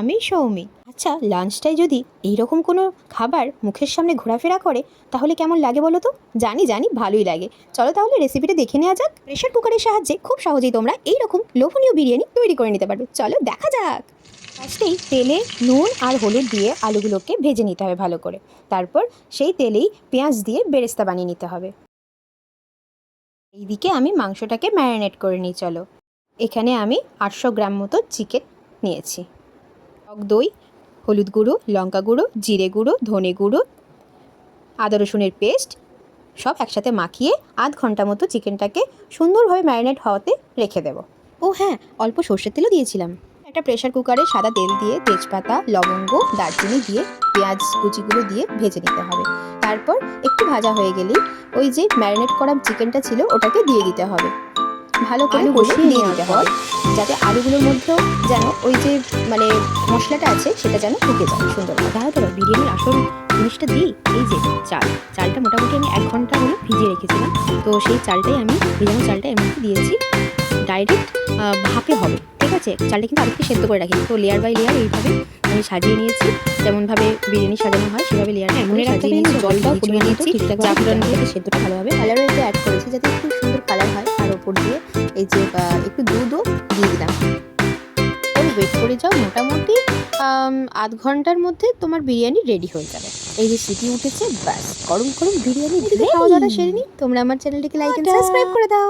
আমি সৌমি। আচ্ছা, লাঞ্চটায় যদি এইরকম কোনো খাবার মুখের সামনে ঘোরাফেরা করে তাহলে কেমন লাগে বলো তো? জানি জানি ভালোই লাগে। চলো তাহলে রেসিপিটা দেখে নেওয়া যাক। প্রেশার কুকারের সাহায্যে খুব সহজেই তোমরা এইরকম লোভনীয় বিরিয়ানি তৈরি করে নিতে পারবে। চলো দেখা যাক। ফার্স্টেই তেলে নুন আর হলুদ দিয়ে আলুগুলোকে ভেজে নিতে হবে ভালো করে। তারপর সেই তেলেই পেঁয়াজ দিয়ে বেরেস্তা বানিয়ে নিতে হবে। এইদিকে আমি মাংসটাকে ম্যারিনেট করে নিই। চলো, এখানে আমি 800 গ্রাম মতো চিকেন নিয়েছি। টক দই, হলুদ গুঁড়ো, লঙ্কা গুঁড়ো, জিরে গুঁড়ো, ধনে গুঁড়ো, আদা রসুনের পেস্ট সব একসাথে মাখিয়ে আধ ঘন্টা মতো চিকেনটাকে সুন্দরভাবে ম্যারিনেট হওয়াতে রেখে দেব। ও হ্যাঁ, অল্প সর্ষের তেলও দিয়েছিলাম। একটা প্রেশার কুকারে সাদা তেল দিয়ে তেজপাতা, লবঙ্গ, দারচিনি দিয়ে পেঁয়াজ কুচিগুলো দিয়ে ভেজে নিতে হবে। তারপর একটু ভাজা হয়ে গেলেই ওই যে ম্যারিনেট করা চিকেনটা ছিল ওটাকে দিয়ে দিতে হবে। ভালো করে কষিয়ে নিয়ে দিতে হবে যাতে আলুগুলোর মধ্যেও যেন ওই যে মানে মশলাটা আছে সেটা যেন ঢুকে যায় সুন্দরভাবে। দাঁড়াও বিরিয়ানির আসল জিনিসটা দিই। এই যে চালটা মোটামুটি আমি 1 ঘন্টা হলো ভিজিয়ে রেখেছিলাম। তো সেই চালটাই আমি ভিজানো চালটা এর মধ্যে দিয়েছি। ডাইরেক্ট ভাপে হবে, ঠিক আছে? চালটা কিন্তু আরেকটু সেদ্ধ করে রাখি। তো লেয়ার বাই লেয়ার এইভাবে আমি সাজিয়ে নিয়েছি, যেমনভাবে বিরিয়ানি সাজানো হয় সেভাবে লেয়ার মনে সাজিয়ে নিয়েছি। জলটাও পরিমাণ নিয়েছি যাতে সেদ্ধটা ভালোভাবে। কালারও এতে অ্যাড করেছি যাতে একটু সুন্দর কালার হয়। আর ওপর দিয়ে এই যে একটু দুধও দিয়ে দিলাম। ওয়েট করে যাও, মোটামুটি আধ ঘন্টার মধ্যে তোমার বিরিয়ানি রেডি হয়ে যাবে। এই যে সিটি উঠেছে, ব্যাস গরম গরম বিরিয়ানি খাওয়া দাওয়াটা সেরে নিই। তোমরা আমার চ্যানেলটিকে লাইক এন্ড সাবস্ক্রাইব করে দাও।